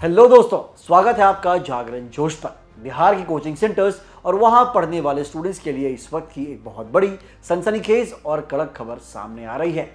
Hello दोस्तों, स्वागत है आपका जागरण जोश पर। बिहार के कोचिंग सेंटर्स और वहां पढ़ने वाले स्टूडेंट्स के लिए इस वक्त की एक बहुत बड़ी सनसनीखेज और कड़क खबर सामने आ रही है।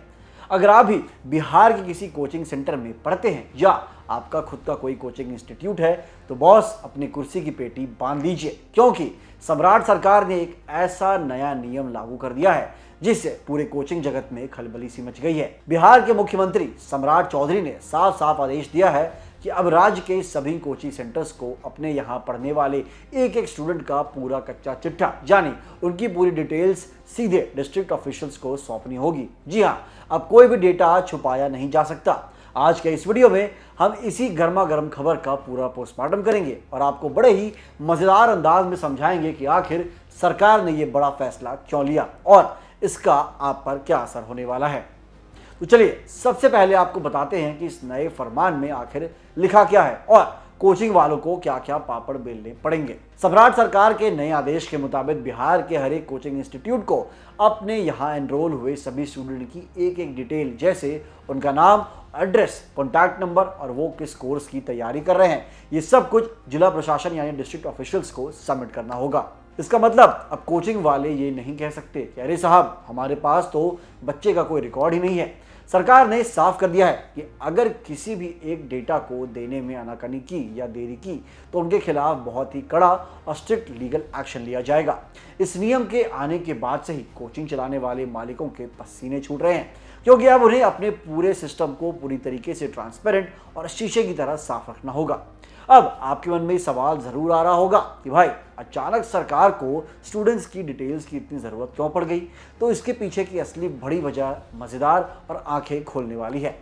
अगर आप भी बिहार के किसी कोचिंग सेंटर में पढ़ते हैं या आपका खुद का कोई कोचिंग इंस्टीट्यूट है तो बॉस अपनी कुर्सी की पेटी बांध लीजिए, क्योंकि सम्राट सरकार ने एक ऐसा नया नियम लागू कर दिया है जिससे पूरे कोचिंग जगत में खलबली सी मच गई है। बिहार के मुख्यमंत्री सम्राट चौधरी ने साफ साफ आदेश दिया है कि अब राज्य के सभी कोचिंग सेंटर्स को अपने यहाँ पढ़ने वाले एक एक स्टूडेंट का पूरा कच्चा चिट्ठा यानी उनकी पूरी डिटेल्स सीधे डिस्ट्रिक्ट ऑफिशियल्स को सौंपनी होगी। जी हाँ, अब कोई भी डेटा छुपाया नहीं जा सकता। आज के इस वीडियो में हम इसी गर्मा गर्म खबर का पूरा पोस्टमार्टम करेंगे और आपको बड़े ही मजेदार अंदाज में समझाएंगे कि आखिर सरकार ने ये बड़ा फैसला क्यों लिया और इसका आप पर क्या असर होने वाला है। तो चलिए सबसे पहले आपको बताते हैं कि इस नए फरमान में आखिर लिखा क्या है और कोचिंग वालों को क्या क्या पापड़ बेलने पड़ेंगे। सम्राट सरकार के नए आदेश के मुताबिक बिहार के हर एक कोचिंग इंस्टीट्यूट को अपने यहाँ एनरोल हुए सभी स्टूडेंट की एक एक डिटेल, जैसे उनका नाम, एड्रेस, कॉन्टैक्ट नंबर और वो किस कोर्स की तैयारी कर रहे हैं, ये सब कुछ जिला प्रशासन यानी डिस्ट्रिक्ट ऑफिशियल्स को सबमिट करना होगा। इसका मतलब अब कोचिंग वाले ये नहीं कह सकते कि अरे साहब हमारे पास तो बच्चे का कोई रिकॉर्ड ही नहीं है। सरकार ने साफ कर दिया है कि अगर किसी भी एक डेटा को देने में आनाकानी की या देरी की तो उनके खिलाफ बहुत ही कड़ा और स्ट्रिक्ट लीगल एक्शन लिया जाएगा। इस नियम के आने के बाद से ही कोचिंग चलाने वाले मालिकों के पसीने छूट रहे हैं, क्योंकि अब उन्हें अपने पूरे सिस्टम को पूरी तरीके से ट्रांसपेरेंट और शीशे की तरह साफ रखना होगा। अब आपके मन में सवाल जरूर आ रहा होगा कि भाई अचानक सरकार को स्टूडेंट्स की डिटेल्स की इतनी ज़रूरत क्यों पड़ गई। तो इसके पीछे की असली बड़ी वजह मज़ेदार और आंखें खोलने वाली है।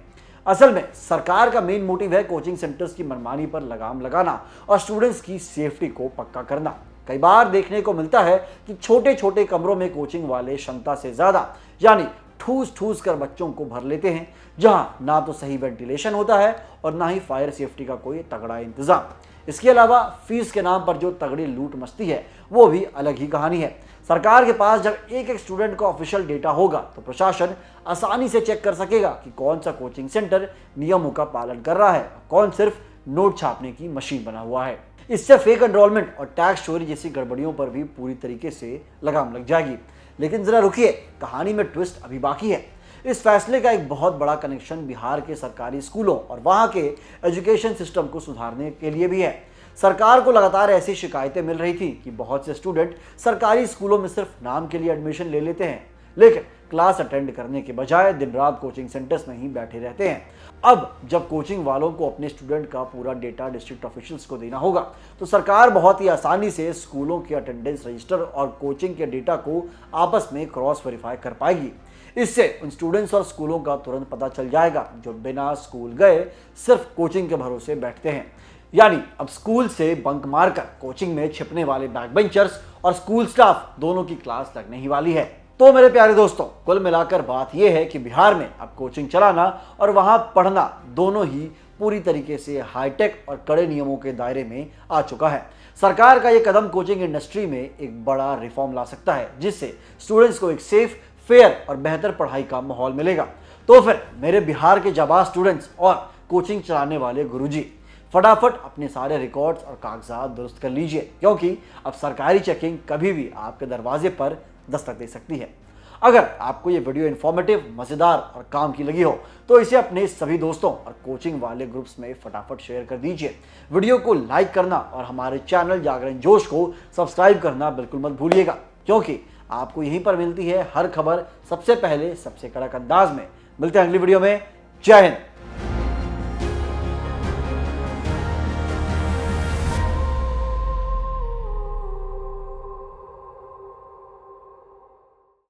असल में सरकार का मेन मोटिव है कोचिंग सेंटर्स की मनमानी पर लगाम लगाना और स्टूडेंट्स की सेफ्टी को पक्का करना। कई बार देखने को मिलता है कि छोटे छोटे कमरों में कोचिंग वाले क्षमता से ज़्यादा यानी ठूस ठूस कर बच्चों को भर लेते हैं, जहां ना तो सही वेंटिलेशन होता है और ना ही फायर सेफ्टी का कोई तगड़ा इंतजाम। इसके अलावा फीस के नाम पर जो तगड़ी लूट मस्ती है वो भी अलग ही कहानी है। सरकार के पास जब एक एक स्टूडेंट का ऑफिशियल डेटा होगा तो प्रशासन आसानी से चेक कर सकेगा कि कौन सा कोचिंग सेंटर नियमों का पालन कर रहा है, कौन सिर्फ नोट छापने की मशीन बना हुआ है। इससे फेक एनरोलमेंट और टैक्स चोरी जैसी गड़बड़ियों पर भी पूरी तरीके से लगाम लग जाएगी। लेकिन जरा रुकिए, कहानी में ट्विस्ट अभी बाकी है। इस फैसले का एक बहुत बड़ा कनेक्शन बिहार के सरकारी स्कूलों और वहां के एजुकेशन सिस्टम को सुधारने के लिए भी है। सरकार को लगातार ऐसी शिकायतें मिल रही थी कि बहुत से स्टूडेंट सरकारी स्कूलों में सिर्फ नाम के लिए एडमिशन ले लेते हैं, लेकिन क्लास अटेंड करने के बजाय दिन रात कोचिंग सेंटर्स में ही बैठे रहते हैं। अब जब कोचिंग वालों को अपने स्टूडेंट का पूरा डेटा डिस्ट्रिक्ट ऑफिशियल्स को देना होगा तो सरकार बहुत ही आसानी से स्कूलों के अटेंडेंस रजिस्टर और कोचिंग के डेटा को आपस में क्रॉस वेरीफाई कर पाएगी। इससे उन स्टूडेंट्स और स्कूलों का तुरंत पता चल जाएगा जो बिना स्कूल गए सिर्फ कोचिंग के भरोसे बैठते हैं। यानी अब स्कूल से बंक मारकर कोचिंग में छिपने वाले बैक बेंचर्स और स्कूल स्टाफ दोनों की क्लास लगने ही वाली है। तो मेरे प्यारे दोस्तों, कुल मिलाकर बात यह है कि बिहार में अब कोचिंग चलाना और वहां पढ़ना दोनों ही पूरी तरीके से हाईटेक और कड़े नियमों के दायरे में आ चुका है। सरकार का यह कदम कोचिंग इंडस्ट्री में एक बड़ा रिफॉर्म ला सकता है, जिससे स्टूडेंट्स को एक सेफ, फेयर और बेहतर पढ़ाई का माहौल मिलेगा। तो फिर मेरे बिहार के जाबाज स्टूडेंट्स और कोचिंग चलाने वाले गुरुजी, फटाफट अपने सारे रिकॉर्ड्स और कागजात दुरुस्त कर लीजिए, क्योंकि अब सरकारी चेकिंग कभी भी आपके दरवाजे पर दस्तक दे सकती है। अगर आपको ये वीडियो इन्फॉर्मेटिव, मजेदार और काम की लगी हो तो इसे अपने सभी दोस्तों और कोचिंग वाले ग्रुप्स में फटाफट शेयर कर दीजिए। वीडियो को लाइक करना और हमारे चैनल जागरण जोश को सब्सक्राइब करना बिल्कुल मत भूलिएगा, क्योंकि आपको यहीं पर मिलती है हर खबर सबसे पहले, सबसे कड़क अंदाज में। मिलते हैं अगली वीडियो में। जय हिंद।